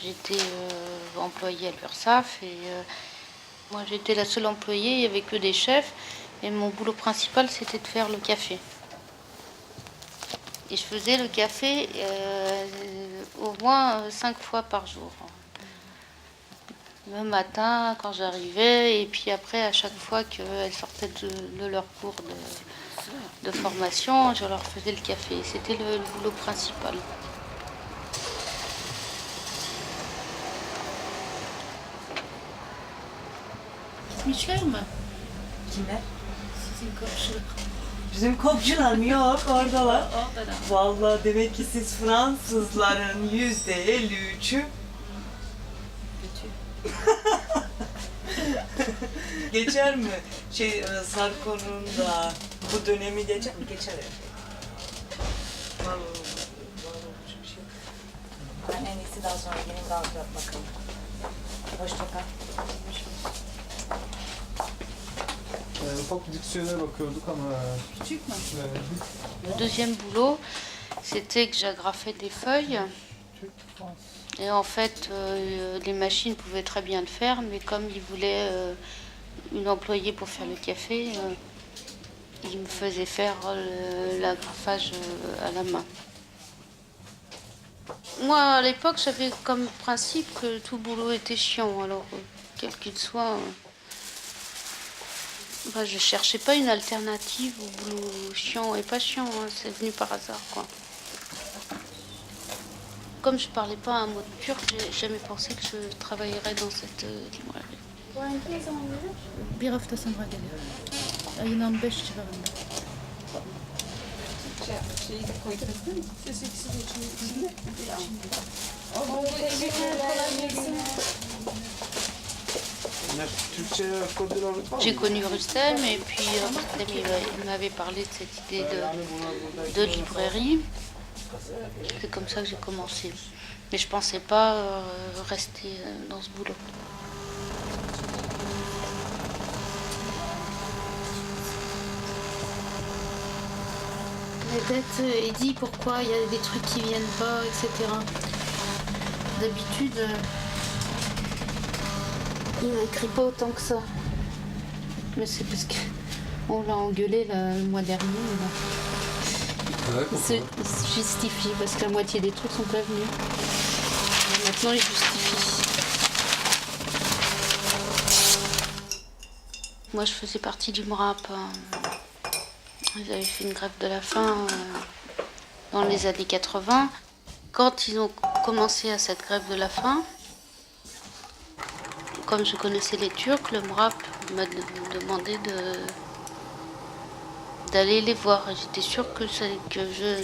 J'étais employée à l'URSSAF et moi j'étais la seule employée, il n'y avait que des chefs et mon boulot principal c'était de faire le café. Et je faisais le café au moins 5 fois par jour. Le matin quand j'arrivais et puis après à chaque fois qu'elles sortaient de leur cours de formation, je leur faisais le café. C'était le boulot principal. Gitmişler mi? Kimler? Sizin komşular. Bizim komşular mı? Yok, oradalar. Orada. Vallahi demek ki siz Fransızların %53'ü geçer mi? Sarko'nun da bu dönemi geçer mi? Geçer herhalde. Ben en iyisi daha sonra gelin gaz yap bakalım. Hoşça kal. Ufak bir diksiyona bakıyorduk ama... Küçük mü? Le deuxième boulot, c'était que j'agrafais des feuilles. Et en fait, les machines pouvaient très bien le faire, mais comme ils voulaient une employée pour faire le café, ils me faisaient faire l'agrafage à la main. Moi, à l'époque, j'avais comme principe que tout boulot était chiant, alors quel qu'il soit... je ne cherchais pas une alternative au boulot chiant et pas chiant, hein, c'est venu par hasard, quoi. Comme je ne parlais pas un mot de turc, j'ai jamais pensé que je travaillerais dans cette librairie. Bir hafta sonra geliyor. Ayın 15 civarında. J'ai connu Rustem et puis Rustem il m'avait parlé de cette idée de librairie. C'est comme ça que j'ai commencé. Mais je ne pensais pas rester dans ce boulot. Vedette et dit pourquoi il y a des trucs qui viennent pas, etc. D'habitude, il n'écrit pas autant que ça. Mais c'est parce qu'on l'a engueulé le mois dernier. Il se justifie parce que la moitié des trucs sont pas venus. Et maintenant, il justifie. Moi, je faisais partie du MRAP. Ils avaient fait une grève de la faim dans les années 80. Quand ils ont commencé à cette grève de la faim, comme je connaissais les Turcs, le MRAP m'a demandé d'aller les voir. J'étais sûre que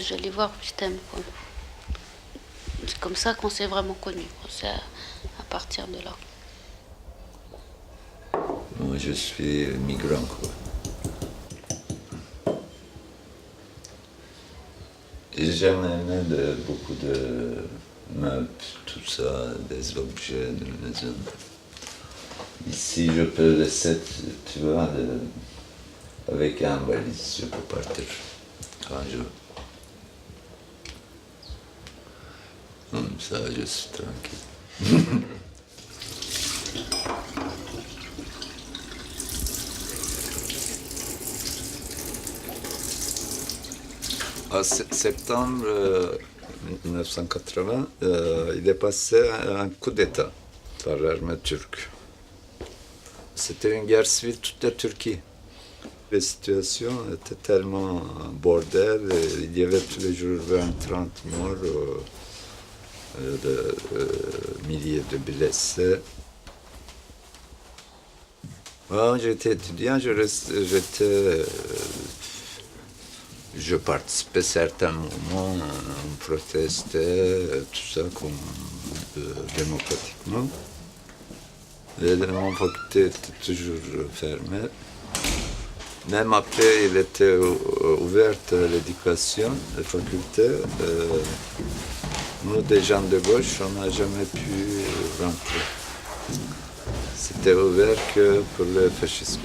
j'allais voir Rustem, quoi. C'est comme ça qu'on s'est vraiment connus. C'est à partir de là. Moi, je suis migrant, quoi. Et j'aime beaucoup de meubles, tout ça, des objets de la maison. Ici, je peux laisser, tu vois, avec un valise, je peux partir quand je veux. Comme ça, je suis tranquille. En septembre 1980, il est passé un coup d'État par l'armée turque. C'était une guerre civile toute la Turquie. La situation était tellement bordel, il y avait tous les jours 20-30 morts, de milliers de blessés. Moi, j'étais étudiant, j'étais je participais à certains moments, on protestait, tout ça, comme démocratiquement. Et mon faculté était toujours fermée. Même après, il était ouverte l'éducation, la faculté. Nous, des gens de gauche, on n'a jamais pu rentrer. C'était ouvert que pour les fascistes.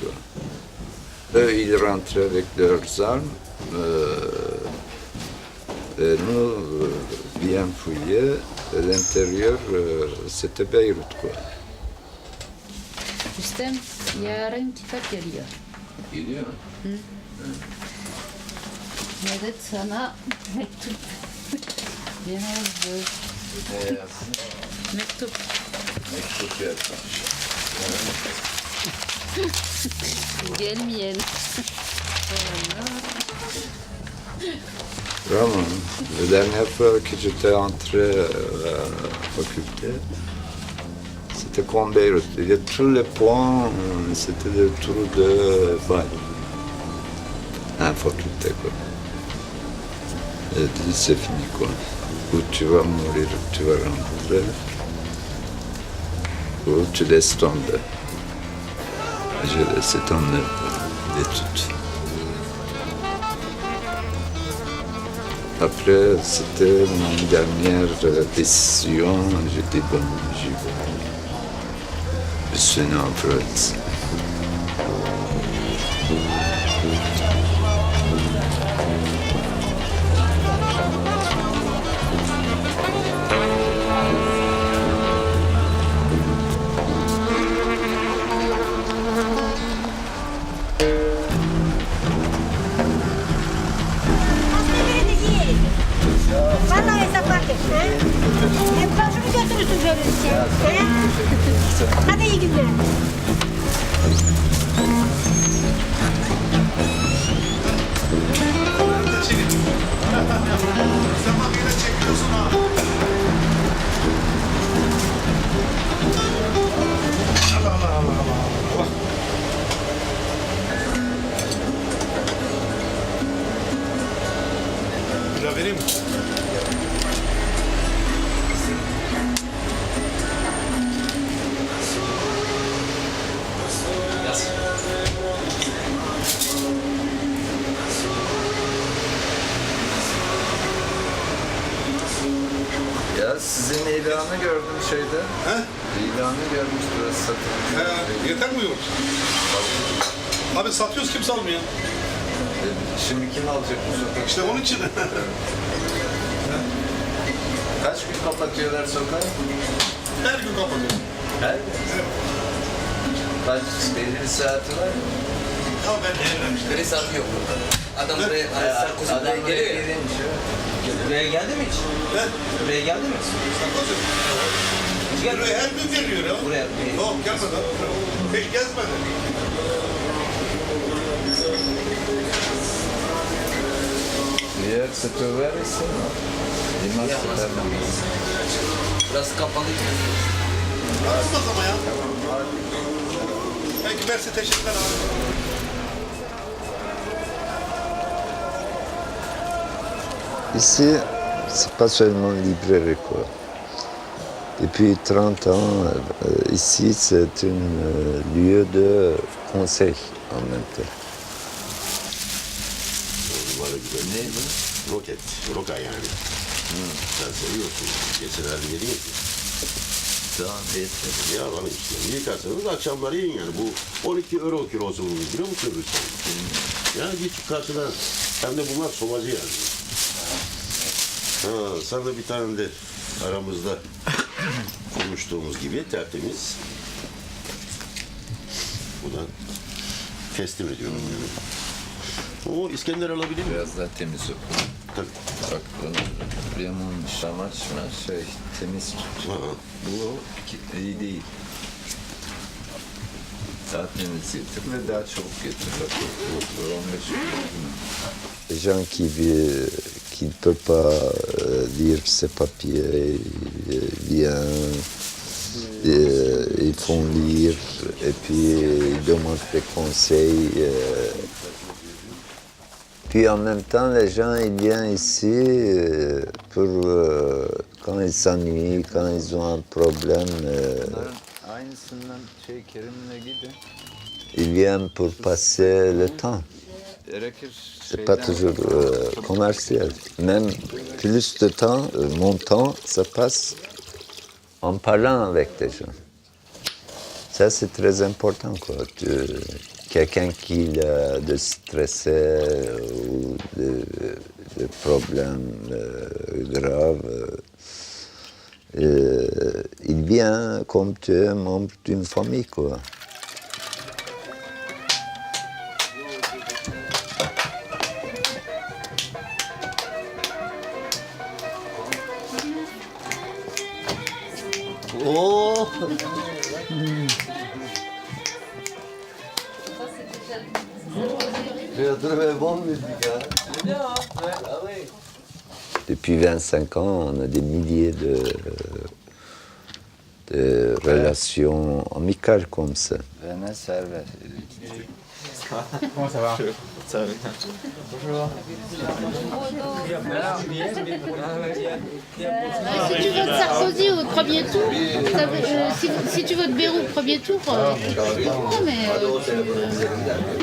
Eux, ils rentraient avec leurs armes. Et nous, bien fouillés, l'intérieur, c'était Beyrouth, quoi. Rüstem, yarın kitap geliyor. Gidiyor mu? Evet, sana mektup. Ne yazdı? Ne yazsın? Mektup. Mektup yazmış. Gelmeyen. Vraiment. La dernière fois que j'étais entré à la faculté, c'était comme Beyrouth. Il y a tous les points, c'était le trou de balle. À la faculté, quoi. Et c'est fini, quoi. Ou tu vas mourir, tu vas rentrer, ou tu laisses tomber. J'ai laissé tomber l'étude. Après, c'était mon dernière décision. J'ai dit, bon, j'y vais. Je suis né en France. Vallahi hesaplar et. Hep başımı götürürsün böylece. Hadi iyi günler. Kilo vereyim mi? Ya sizin ilanı gördüm şeyde. He? İlanı görmüş burası satılıyor. He, yeter mi yoğurt? Abi satıyoruz, kimse almıyor. Şimdi kim alacak bu sokağı? İşte onun için. Kaç gün kapatıyorlar sokağı? Her gün kapatıyoruz. Her gün. Kaç belli bir saati var mı? Ya ben evlenmiştim. Böyle saati yok burada. Adam buraya Sarkozy Adam buraya buraya geliyor ya. gelince. Buraya geldi mi hiç? He? Buraya geldi mi? Hiç gelmedi. Buraya her gün geliyor ya. Buraya. Yok gelmedi. Hiç gezmedi. Diğer sektörler ise liman sektörler. Burası kapalı. Açmaz ama ya. Peki mersi, teşekkürler abi. Ici, c'est pas seulement une librairie, quoi. Depuis 30 ans, ici, c'est un lieu de conseil en même temps. Var güzel. Ne bu? Roket. Roka yani. Sen seviyorsun. Geçenlerde yedin mi? Tamam, yeter. Ya bana işte. Yıkarsanız akşamları yiyin yani. Bu 12 euro kilosu biliyor musun Rüstem? Ya git karşıdan. Hem de bunlar somacı yani. Ha, sana bir tane de aramızda konuştuğumuz gibi tertemiz. Buradan teslim ediyorum yani. O İskender alabilir mi? Biraz daha temiz yok. Tabii. Bak bunu limonmuş, amaçla şey temiz tut. Ha. Bu iyi değil. Daha temiz getir ve daha çabuk getir. Bak, 15 gün. Les gens qui ne peuvent pas lire ces papiers viennent, ils font lire et puis ils demandent des conseils. Puis en même temps, les gens ils viennent ici pour quand ils s'ennuient, quand ils ont un problème. Ils viennent pour passer le temps. C'est pas toujours commercial. Même plus de temps, mon temps, ça passe en parlant avec des gens. Ça, c'est très important, quoi. Quelqu'un qui a de stressé ou de problèmes graves, il vient comme tu es membre d'une famille, quoi. Oh. Depuis 25 ans, on a des milliers de relations amicales comme ça. Comment ça va? Ça va. Bonjour. Si tu votes Sarkozy au premier tour, si tu votes Bayrou au premier tour, non mais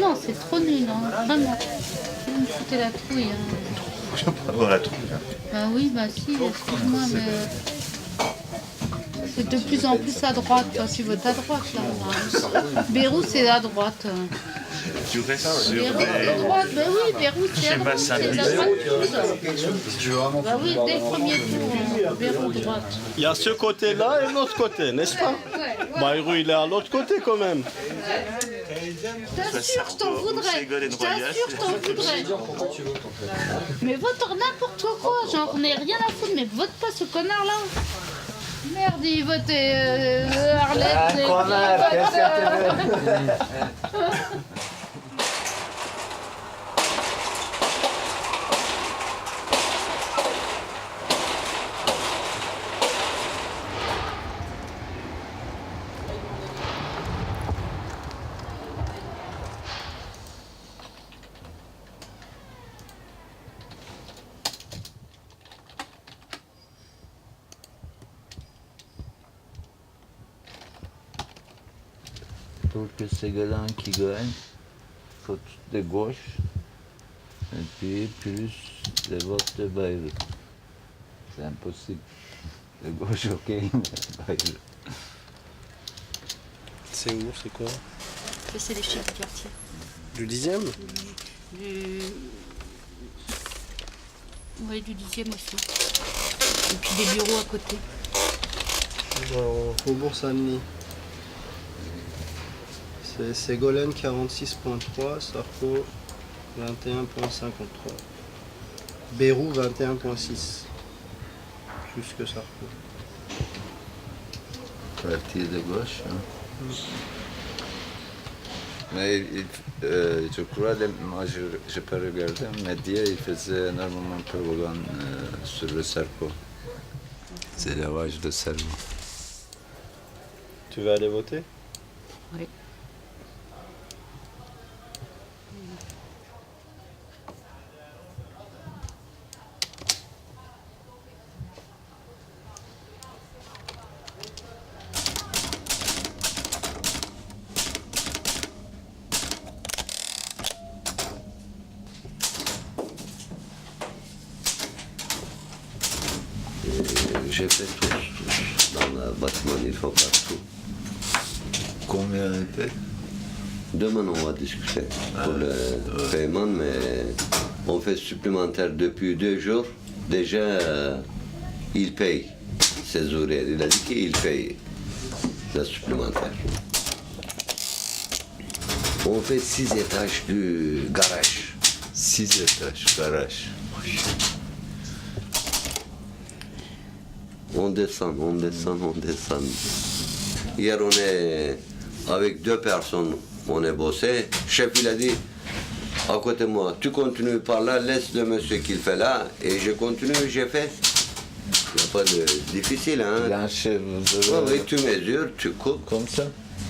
non, c'est trop nul, hein, vraiment. Vous me foutez la trouille. Hein. J'aime pas avoir la trouille. Bah oui, bah si, excuse-moi, mais c'est de plus en plus à droite. Toi, tu votes à droite là. Bayrou, c'est à droite. Tu restes sur Bayrou, c'est à droite. Bah oui, Bayrou, c'est à droite. C'est la droite tous. Bah oui, dès le premier tour, Bayrou droite. Il y a ce côté-là et l'autre côté, n'est-ce pas? Bayrou, il est à l'autre côté quand même. T'assures, je t'en voudrais. Je t'assure, je t'en voudrais. Mais vote n'importe quoi. J'en ai rien à foutre, mais vote pas ce connard-là. Merde, il votait Arlette. Connard, qu'est-ce que tu veux? Pour que Ségolène qui gagne, il faut de gauche, et puis plus les votes de Bayrou. C'est impossible. De gauche, ok, mais Bayrou. C'est où, c'est quoi? C'est les chiffres du quartier. Du 10e? Oui, du 10e aussi. Et puis des bureaux à côté. Au Faubourg Saint-Denis. C'est Ségolène 46.3, Sarko 21.53. Bayrou 21.6. Plus que Sarko. Parti de gauche. Hein. Mais je crois, moi je peux regarder, médias, il faisait énormément de propagande sur le cerveau. C'est le lavage de cerveau. Tu vas aller voter? Oui. J'ai fait tous. Dans le bâtiment, il faut partout. Combien était? Demain, on va discuter pour le paiement, mais on fait supplémentaire depuis 2 jours. Déjà, il paye ses horaires. Il a dit qu'il paye la supplémentaire. On fait 6 étages du garage. 6 étages, garage. On descend, on descend, on descend. Hier, on est avec 2 personnes, on est bossé. Chef, il a dit, à côté de moi, tu continues par là, laisse le monsieur qu'il fait là, et je continue, j'ai fait. Il n'y a pas de difficile, hein. Blanchir, Oui, tu mesures, tu coupes. comme ça?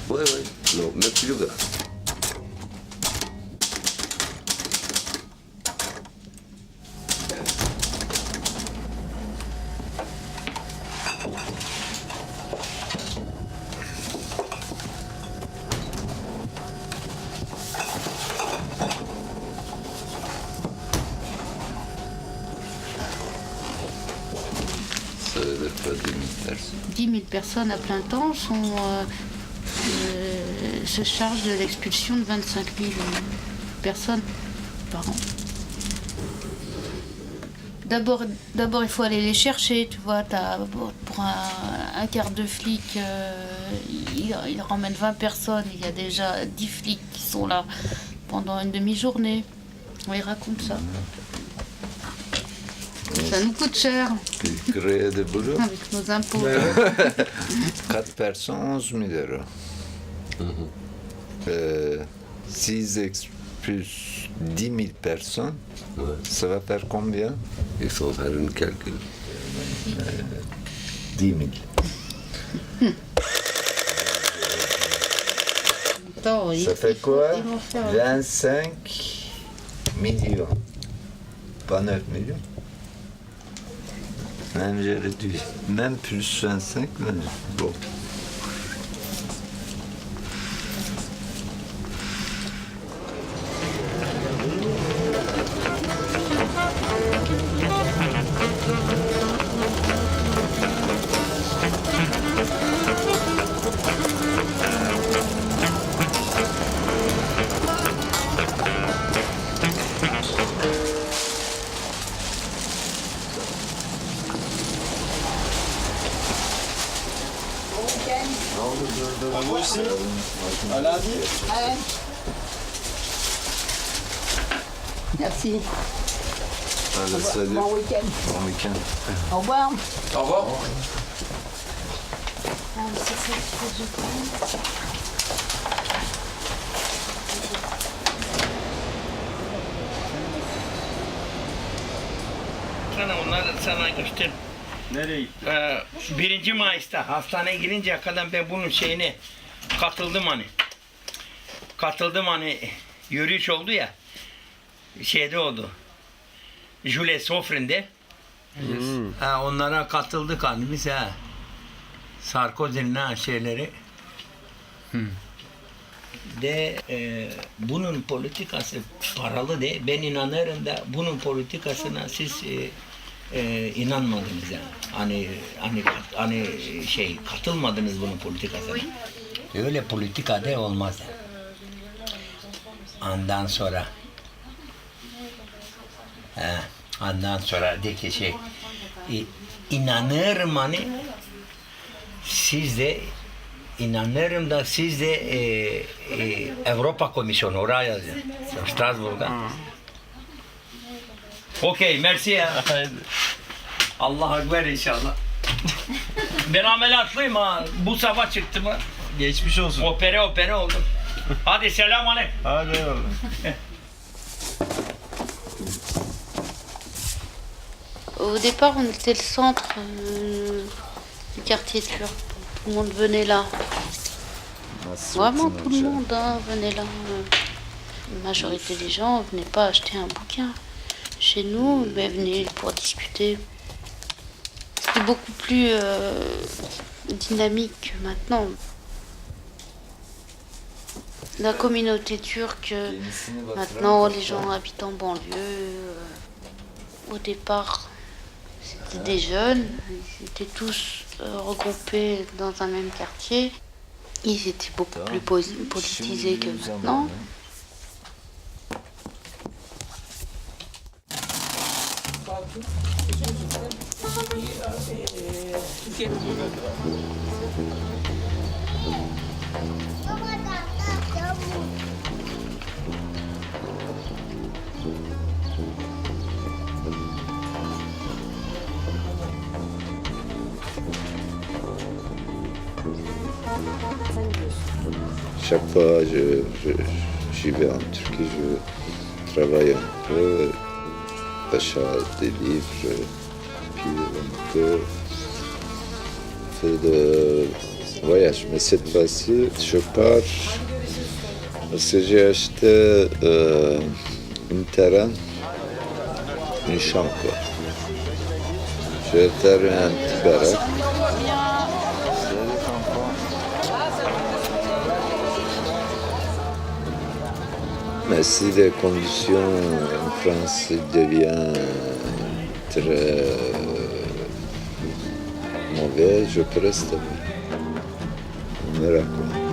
Oui, oui, non, mais plus grave. ça veut dire quoi, 10 000 personnes? 10 000 personnes à plein temps se chargent de l'expulsion de 25 000 personnes par an. D'abord, il faut aller les chercher, tu vois. Pour un quart de flic, il ramène 20 personnes. Il y a déjà 10 flics qui sont là pendant une demi-journée. On y raconte ça. Ça nous coûte cher Créer des boulots. avec nos impôts. 4 personnes, 11 000 euros. 6 expulsent 10 000 personnes. Ouais. Ça va faire combien? Il faut faire un calcul. 10 000. Attends, Ça fait quoi? ils vont faire- 25 millions. Pas 9 millions. Même j'ai réduit. Même plus 25, mais bon. À vous aussi. À lundi. Merci. Allez, salut. Bon week-end. Bon week-end. Au revoir. Au revoir. Ah, mais c'est ça qu'il faut que je prenne. Onlar sana göster. Nereye gitti? 1. Mayıs'ta hastaneye girinceye kadar ben bunun şeyine katıldım hani yürüyüş oldu ya, şeyde oldu, Jules Sofrin'de. Onlara katıldık hani biz ha. Sarkozy'nin şeyleri. De bunun politikası paralı de, ben inanırım da bunun politikasına siz inanmadınız yani. Hani katılmadınız bunun politikasına. Öyle politika de olmaz yani. Ondan sonra de ki inanırım hani siz de İnanırım da siz de Avrupa Komisyonu oraya yazın. Strasbourg'da. Okey, merci ya. Allah ekber inşallah. Ben ameliyatlıyım ha. Bu sabah çıktı mı? Geçmiş olsun. Opere oldum. Hadi selam aleyküm. Hadi eyvallah. Au départ, on était le centre du quartier turc. Tout le monde venait là. Vraiment, tout le monde venait là. La majorité des gens ne venaient pas acheter un bouquin chez nous, mais venaient pour discuter. C'était beaucoup plus dynamique que maintenant. La communauté turque, maintenant, les gens habitent en banlieue. Au départ, c'était des jeunes, ils étaient tous regroupés dans un même quartier. Ils étaient beaucoup plus politisés que maintenant. Chaque fois j'y vais en Turquie, je travaille un peu, achat des livres, puis un peu fait de voyage. Mais cette fois-ci, je pars parce que j'ai acheté un terrain, une chambre. J'ai terrain un petit baraque. Mais si les conditions en France deviennent très mauvais, je peux rester. Merakla.